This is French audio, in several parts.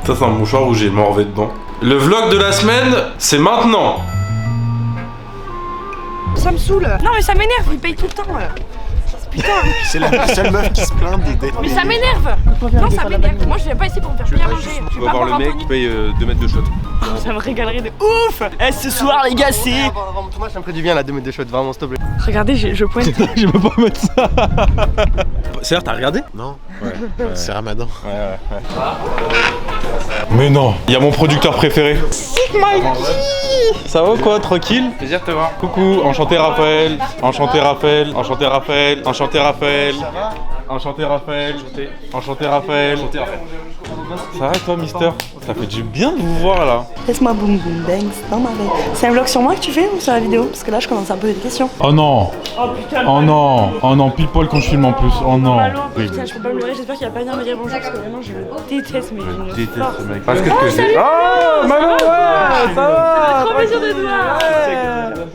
Ça c'est un mouchoir où j'ai morvé dedans. Le vlog de la semaine, c'est maintenant. Ça me saoule. Non mais ça m'énerve, il paye tout le temps. Putain. C'est la seule meuf qui se plaint des dettes. Mais ça m'énerve. Non ça m'énerve. Moi je viens pas ici pour me faire bien manger. Tu vas voir le mec qui paye 2 mètres de shot. Ça me régalerait de ouf. Ce soir les gars c'est... Thomas, ça me ferait du bien la 2 mètres de shot, vraiment s'il te plaît. Regardez, je pointe. Je peux pas mettre ça. C'est t'as regardé? Non. Ouais. C'est Ramadan. Ouais. Mais non, il y a mon producteur préféré. Ça va quoi, tranquille? Plaisir de te voir. Coucou, enchanté Raphaël. Enchanté Raphaël. Enchanté Raphaël. Enchanté Raphaël. Enchanté Raphaël. Enchanté Raphaël. Ça va toi, Mister? Ça fait du bien de vous voir là. Laisse-moi boum boum bang dans ma veille. C'est un vlog sur moi que tu fais ou sur la vidéo? Parce que là je commence à me poser des questions. Oh non. Oh putain. Oh non. Oh non, people quand je filme en plus. Oh non. Putain, je peux pas me leurrer, j'espère qu'il va pas venir me dire bonjour parce que vraiment je déteste mais Je déteste ce mec. Parce que c'est. Oh Malo, ouais, ça va. Trop plaisir de te voir.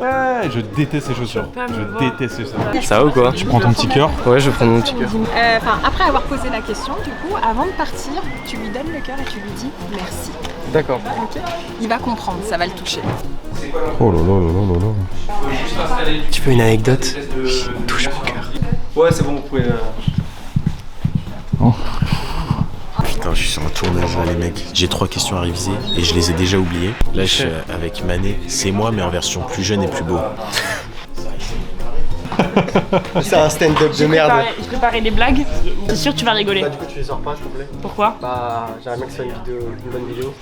Ouais, je déteste ces chaussures. Je déteste ces chaussures. Ça va ou quoi? Tu prends ton petit cœur? Ouais, je vais prendre mon petit cœur. Enfin, après avoir posé la question, du coup, avant de partir, tu lui donnes le cœur et tu lui dis merci. D'accord. Ok. Il va comprendre, ça va le toucher. Oh là là là là là. Tu veux une anecdote? Touche mon cœur. Ouais, c'est bon, vous pouvez. Putain, je suis sur un tournage là, les mecs. J'ai 3 questions à réviser et je les ai déjà oubliées. Là, je suis avec Mané. C'est moi, mais en version plus jeune et plus beau. C'est un stand-up de merde. J'ai préparé des blagues. C'est sûr que tu vas rigoler. Bah, du coup, tu les sors pas, s'il te plaît. Pourquoi? Bah, j'aimerais bien que ce soit une bonne vidéo.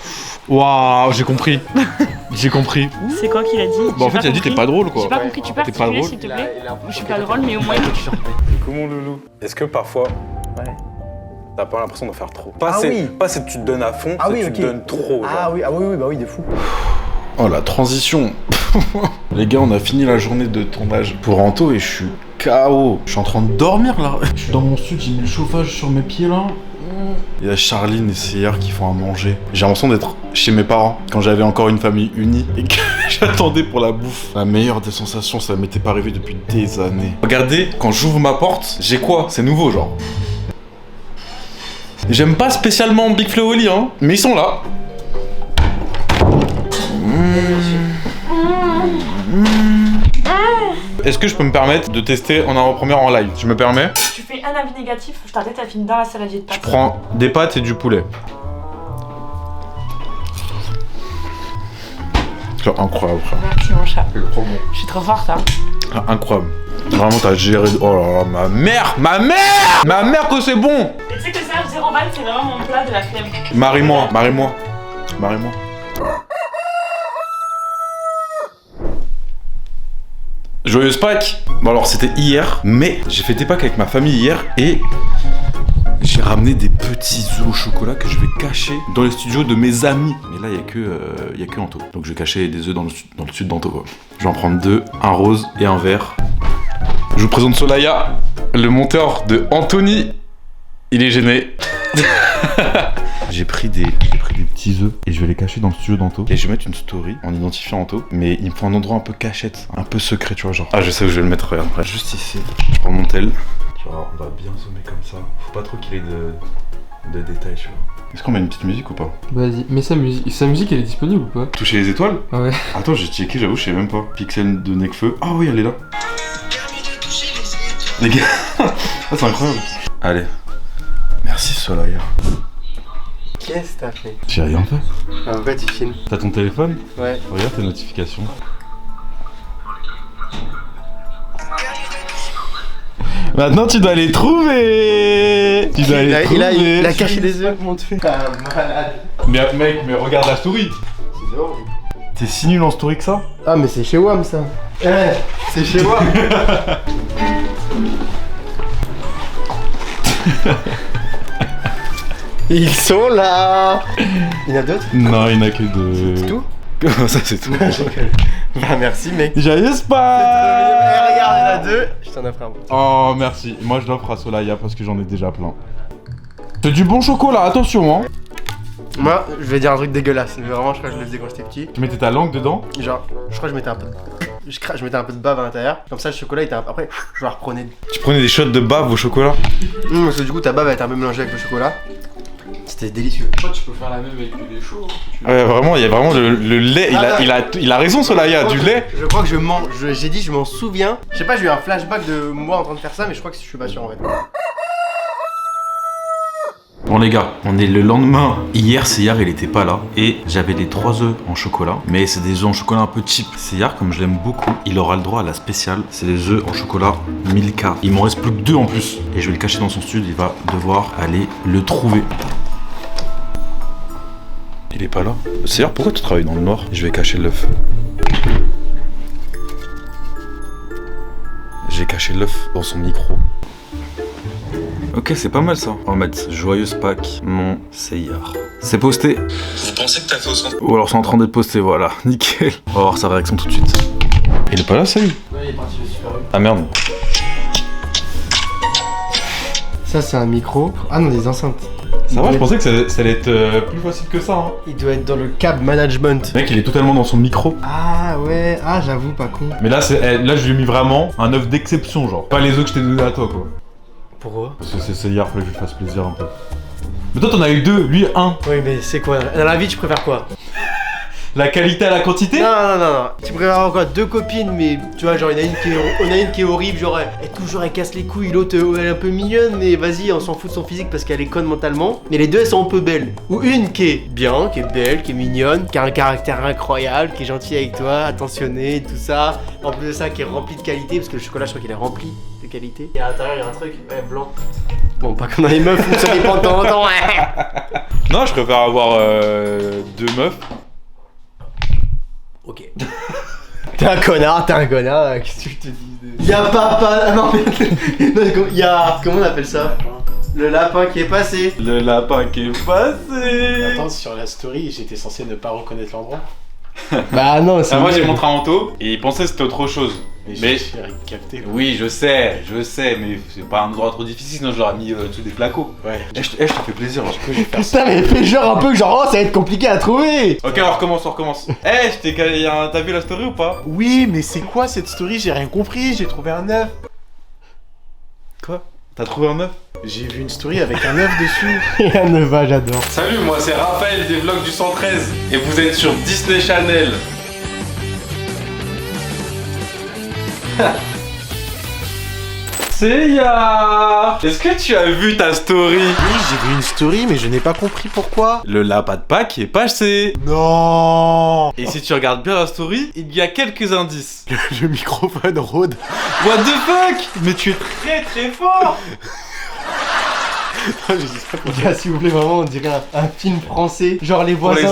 Waouh, j'ai compris. J'ai compris. C'est quoi qu'il a dit? Bah, en fait, il a dit t'es pas drôle quoi. J'ai pas compris, tu peux T'es pas articuler drôle. s'il te plaît? Je suis pas drôle mais au moins tu sors pas. Comment loulou? Est-ce que parfois. T'as pas l'impression de faire trop? Pas Ah c'est oui. pas c'est que tu te donnes à fond, Ah c'est oui, que ok. tu te donnes trop. Genre. Ah oui, bah oui, de fou. Oh la transition. Les gars, on a fini la journée de tournage pour Anto et je suis KO. Je suis en train de dormir là. Je suis dans mon sud, j'ai mis le chauffage sur mes pieds là. Il y a Charline et Seyar qui font à manger. J'ai l'impression d'être chez mes parents quand j'avais encore une famille unie et que j'attendais pour la bouffe. La meilleure des sensations, ça m'était pas arrivé depuis des années. Regardez, quand j'ouvre ma porte, j'ai quoi? C'est nouveau genre. J'aime pas spécialement Big Flo et Oli, hein, mais ils sont là. Est-ce que je peux me permettre de tester en avant-première en live? Tu me permets? tu fais un avis négatif, je t'arrête, t'as fini dans la saladier de pâtes. Je prends des pâtes et du poulet. C'est incroyable, frère. Merci mon chat. C'est trop bon. Je suis trop forte hein. Ah, incroyable. Vraiment, t'as géré. Oh là là, ma mère! Ma mère! Ma mère que c'est bon! Et tu sais que ça, 0 balles, c'est vraiment mon plat de la flemme. Marie-moi, marie-moi. Marie-moi. Joyeuse Pâques! Bon alors c'était hier, mais j'ai fait des Pâques avec ma famille hier et j'ai ramené des petits œufs au chocolat que je vais cacher dans les studios de mes amis. Mais là il y a que Anto. Donc je vais cacher des œufs dans le sud d'Anto quoi. Je vais en prendre 2, un rose et un vert. Je vous présente Solaya, le monteur de Anthony. Il est gêné. J'ai pris des petits œufs et je vais les cacher dans le studio d'Anto. Et je vais mettre une story en identifiant Anto. Mais il me faut un endroit un peu cachette, un peu secret, tu vois, genre. Ah, je sais où je vais le mettre, regarde. Juste ici. Je prends mon tel. Tu vois, on va bien zoomer comme ça. Faut pas trop qu'il ait de détails, tu vois. Est-ce qu'on met une petite musique ou pas? Vas-y, mais sa musique elle est disponible ou pas? Toucher les étoiles? Ah ouais. Attends, j'ai checké, j'avoue, je sais même pas. Pixel de Necfeu. Ah oui, elle est là. Les gars, ah, c'est incroyable. Allez. Merci Solaya. Qu'est-ce que t'as fait? J'ai rien fait. En fait, tu filmes. T'as ton téléphone? Ouais. Regarde tes notifications. Maintenant tu dois les trouver. Tu dois les trouver. Il a caché des œufs, mon dieu. Malade. Mais mec, mais regarde la story. C'est drôle. T'es si nul en story que ça? Ah, mais c'est chez WAM ça. C'est chez WAM. Ils sont là. Il y en a d'autres? Non, il y en a que deux. C'est tout? Comment ça c'est tout? Bah merci mec. Joyeuse Pâques. Regarde, il y en a 2. Je t'en offre un. Oh merci. Moi je l'offre à Solaya parce que j'en ai déjà plein. C'est du bon chocolat, attention hein. Moi, je vais dire un truc dégueulasse, mais vraiment, je crois que je le faisais quand j'étais petit. Tu mettais ta langue dedans? Genre, je crois que je mettais un peu. Je mettais un peu de bave à l'intérieur. Comme ça, le chocolat était un peu. Après, je la reprenais. Tu prenais des shots de bave au chocolat? Parce que du coup, ta bave elle était un peu mélangée avec le chocolat. C'était délicieux. Toi, tu peux faire la même avec du lait chaud. Ouais, vraiment, il y a vraiment le lait. Il a raison, cela, il y a du lait. Je crois que j'ai dit, je m'en souviens. Je sais pas, j'ai eu un flashback de moi en train de faire ça, mais je crois que je suis pas sûr en fait. Bon les gars, on est le lendemain. Hier, Seyar il était pas là et j'avais les 3 œufs en chocolat, mais c'est des œufs en chocolat un peu cheap. Seyar, comme je l'aime beaucoup, il aura le droit à la spéciale. C'est des œufs en chocolat Milka. Il m'en reste plus que 2 en plus et je vais le cacher dans son studio. Il va devoir aller le trouver. Il est pas là. Seyar, pourquoi tu travailles dans le noir? Je vais cacher l'œuf. J'ai caché l'œuf dans son micro. Ok, c'est pas mal ça. On va mettre Joyeuse Pâques, mon Seyar. C'est posté. Vous pensez que t'as fait au centre? Ou alors c'est en train d'être posté, voilà. Nickel. On va voir sa réaction tout de suite. Il est pas là, ça y est? Ouais, il est parti le Super U. Ah merde. Ça, c'est un micro. Ah non, des enceintes. Ça va, je pensais que ça allait être plus facile que ça. Hein. Il doit être dans le cab management. Le mec, il est totalement dans son micro. Ah ouais, ah j'avoue, pas con. Mais là, là je lui ai mis vraiment un œuf d'exception, genre. Pas les œufs que je t'ai donné à toi, quoi. Pourquoi? Parce que c'est Seyar, fallait que je lui fasse plaisir un peu. Mais toi, t'en as eu 2, lui 1. Oui, mais c'est quoi? Dans la vie, tu préfères quoi? La qualité à la quantité? Non. Tu préfères avoir quoi? 2 copines, mais tu vois, genre, il y en a une qui est horrible, genre, elle casse les couilles, l'autre, elle est un peu mignonne, mais vas-y, on s'en fout de son physique parce qu'elle est conne mentalement. Mais les deux, elles sont un peu belles. Ou une qui est bien, qui est belle, qui est mignonne, qui a un caractère incroyable, qui est gentille avec toi, attentionnée, tout ça. En plus de ça, qui est rempli de qualité, parce que le chocolat, je crois qu'il est rempli de qualité. Et à l'intérieur, il y a un truc, ouais, blanc. Bon, pas comme dans les meufs où ça dépend de temps en temps, ouais. Non, je préfère avoir 2 meufs. Ok. T'es un connard, qu'est-ce que je te dis? Y'a papa. Non, mais. Y'a. Comment on appelle ça? Le lapin qui est passé. Le lapin qui est passé. Attends, sur la story, j'étais censé ne pas reconnaître l'endroit. Bah non, c'est. Moi j'ai montré à Anto et il pensait que c'était autre chose. Mais j'ai capté. oui, je sais, mais c'est pas un endroit trop difficile, sinon je l'aurais mis sous des placos. Ouais. Je te fais plaisir. Je vais faire ça. Putain, mais fais genre un peu que genre, oh, ça va être compliqué à trouver. Ok, on recommence. T'as vu la story ou pas? Oui, mais c'est quoi cette story? J'ai rien compris, j'ai trouvé un œuf. Quoi? T'as trouvé un œuf? J'ai vu une story avec un œuf dessus. Et un œuf, j'adore. Salut, moi c'est Raphaël des vlogs du 113 et vous êtes sur Disney Channel. Seyar, est-ce que tu as vu ta story? Oui, j'ai vu une story, mais je n'ai pas compris pourquoi. Le lapin de Pâques est passé. Non. Et si tu regardes bien la story, il y a quelques indices. Le microphone Rode. What the fuck? Mais tu es très très fort. Je dis ça pour Gars, s'il vous plaît, vraiment, on dirait un film français. Genre les Pour voisins.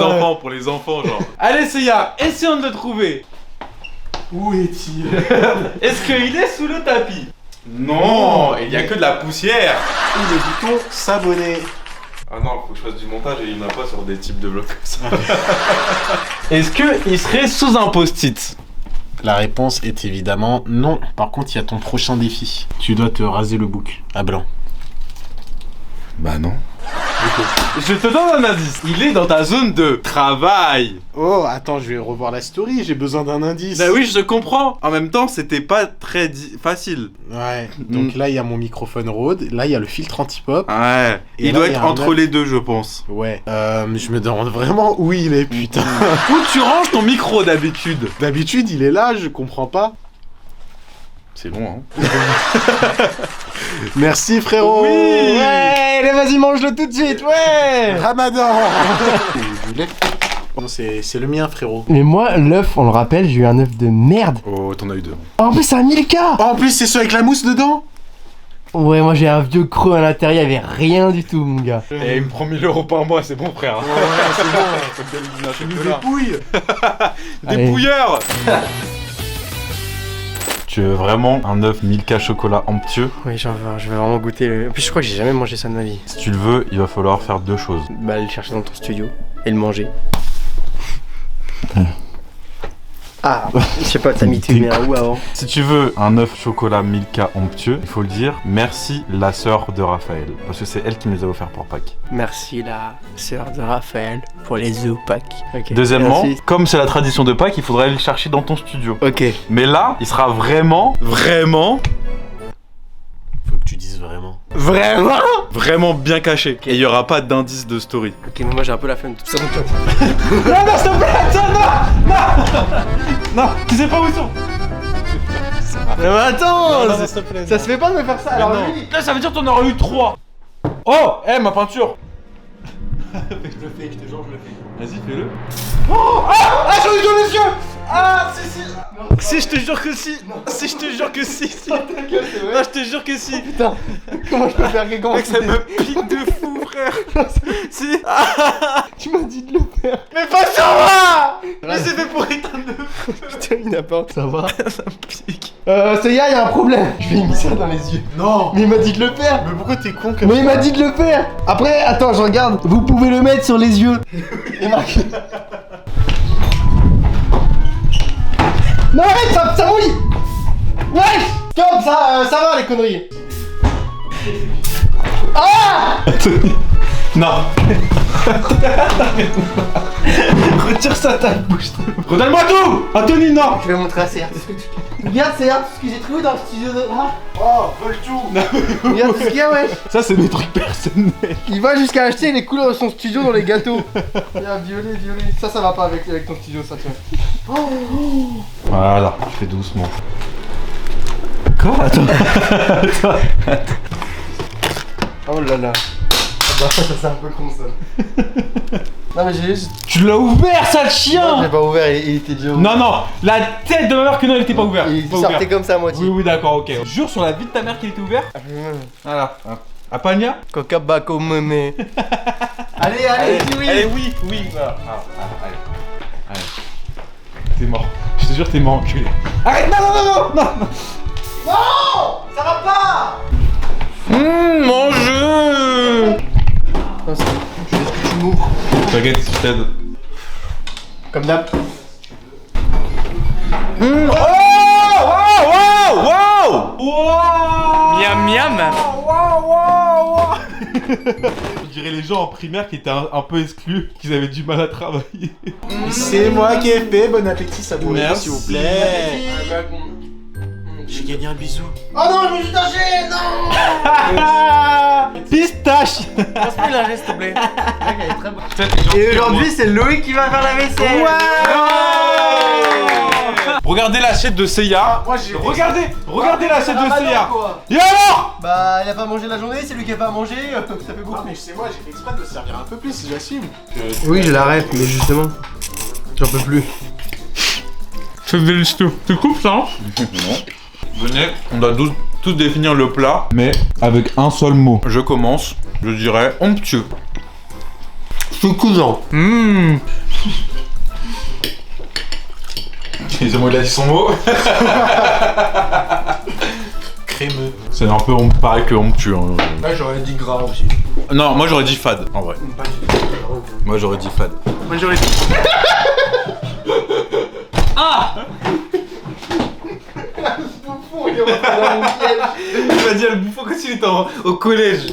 les enfants, genre. Allez Seyar, essayons de le trouver. Où est-il? Est-ce qu'il est sous le tapis? Non, il y a que de la poussière. Où le bouton s'abonner? Ah non, faut que je fasse du montage et il n'y en a pas sur des types de vlogs comme ça. Est-ce qu'il serait sous un post-it? La réponse est évidemment non. Par contre, il y a ton prochain défi. Tu dois te raser le bouc à blanc. Bah non. Je te donne un indice. Il est dans ta zone de travail. Oh, attends, je vais revoir la story, j'ai besoin d'un indice. Bah oui, je te comprends. En même temps, c'était pas très facile. Ouais, donc là, il y a mon microphone Rode, là, il y a le filtre anti-pop. Ouais. Et il là, doit il y être a un entre œuf. les deux, je pense. Ouais, je me demande vraiment où il est, putain. Où tu ranges ton micro d'habitude? D'habitude, il est là, je comprends pas. C'est long, hein. Merci, frérot. Oui. Ouais, allez, vas-y, mange-le tout de suite, ouais. Ramadan. Non, c'est le mien, frérot. Mais moi, l'œuf, on le rappelle, j'ai eu un œuf de merde. Oh, t'en as eu 2. En plus, c'est un Milka. Oh, en plus, c'est celui avec la mousse dedans. Ouais, moi j'ai un vieux creux à l'intérieur, il y avait rien du tout, mon gars. Et il me prend 1000 € par mois, c'est bon, frère. Ouais, c'est bon. Tu nous dépouilles. Dépouilleur. Tu veux vraiment un œuf Milka chocolat onctueux? Oui, je vais vraiment goûter le... En plus, je crois que j'ai jamais mangé ça de ma vie. Si tu le veux, il va falloir faire 2 choses. Bah, aller le chercher dans ton studio et le manger. Ah, je sais pas, t'as mis tes mains où avant? Si tu veux un œuf chocolat Milka onctueux, il faut le dire, merci la sœur de Raphaël. Parce que c'est elle qui me les a offerts pour Pâques. Merci la sœur de Raphaël pour les œufs Pâques. Okay. Deuxièmement, Merci. comme c'est la tradition de Pâques, il faudrait aller le chercher dans ton studio. Ok. Mais là, il sera vraiment... Faut que tu dises Vraiment. Vraiment? Vraiment bien caché. Et il y aura pas d'indice de story. Ok, mais moi j'ai un peu la flemme de tout ça, donc Non, non, s'il te plaît, attends, non, tu sais pas où ils sont. mais attends, Non, s'il te plaît. ça se fait pas de me faire ça. Mais Alors non. lui, Là, ça veut dire que t'en auras eu 3. Oh, ma peinture. je le fais, je te jure, je le fais. Vas-y, fais-le. Ah, j'en ai dans les yeux. Ah, si. Si, je te jure que si. Si, je te jure que si. Non, je te jure que si. Putain, comment je peux faire comment Mec, ça me pique de fou, frère. Si. Tu m'as dit de le faire. Mais pas sur moi. Mais c'est fait pour éteindre le feu. Putain, il n'a pas. Ça va. Ça me pique. Seiya, il y a un problème. Je lui ai mis ça dans les yeux. Non. Mais il m'a dit de le faire. Mais pourquoi t'es con comme Mais il m'a dit de le faire. Après, attends, je regarde. Vous pouvez le mettre sur les yeux. Et marqué. Non, arrête, ça mouille. Ouais. Stop, ça va les conneries. Ah. Non. Retire ça, ta bouche. Redonne-moi tout. Anthony, non. Je vais montrer à Seiya. Regarde, Seiya, tout ce que j'ai trouvé dans le studio de... Ah. Oh, vole tout. Regarde tout ce qu'il y a, ouais. Ça, c'est mes trucs personnels. Il va jusqu'à acheter les couleurs de son studio dans les gâteaux. Regarde, violet. Ça va pas avec ton studio, ça, tiens. Voilà, je fais doucement. Quoi? Attends. Oh là là. Bah, ça c'est un peu con, ça. Non, mais j'ai juste... Tu l'as ouvert, sale Non, chien. j'ai pas ouvert, il était dur. Non, la tête de ma mère que non, il était pas ouvert. Il Pas sortait ouvert. comme ça à moitié. Oui, d'accord, ok. Jure sur la vie de ta mère qu'il était ouvert. Voilà. À Pagna. Coca Baco Mené. Allez, dis oui. Allez, oui. Voilà. Allez. T'es mort. Je te jure, t'es mort, enculé. Arrête, non. Non, ça va pas. Mon jeu. Non, c'est bon. Je laisse que tu m'ouvres. T'inquiète, je t'aide. Comme d'hab. Wow. Miam miam. Je dirais les gens en primaire qui étaient un peu exclus, qui avaient du mal à travailler. C'est moi qui ai fait, bon appétit, ça vous Merci. s'il vous plaît. J'ai gagné un bisou. Oh non, je me suis taché. Non. Pistache. Passe-moi la reste, s'il te plaît. Elle est très bonne. Et aujourd'hui, c'est Loïc qui va faire la vaisselle. Regardez l'assiette de Seiya. Moi, j'ai... Regardez l'assiette de Seiya. Quoi. Et alors? Bah, il a pas mangé la journée, c'est lui qui a pas mangé, ça fait beaucoup. Mais c'est moi, j'ai fait exprès de me servir un peu plus, j'assume. Oui, je l'arrête, mais justement, j'en peux plus. C'est délicieux. Tu coupes ça? Non. Venez, on doit tous définir le plat, mais avec un seul mot. Je commence, je dirais onctueux. Succulent. Excusez-moi, il a dit son mot. Crémeux. C'est un peu pareil que onctueux. Hein. Là, j'aurais dit gras aussi. Non, moi j'aurais dit fade, en vrai. Pas du tout. Moi j'aurais dit fade. Moi, j'aurais dit... Il est rentré dans mon piège. Il m'a dit le bouffon quand il était au collège.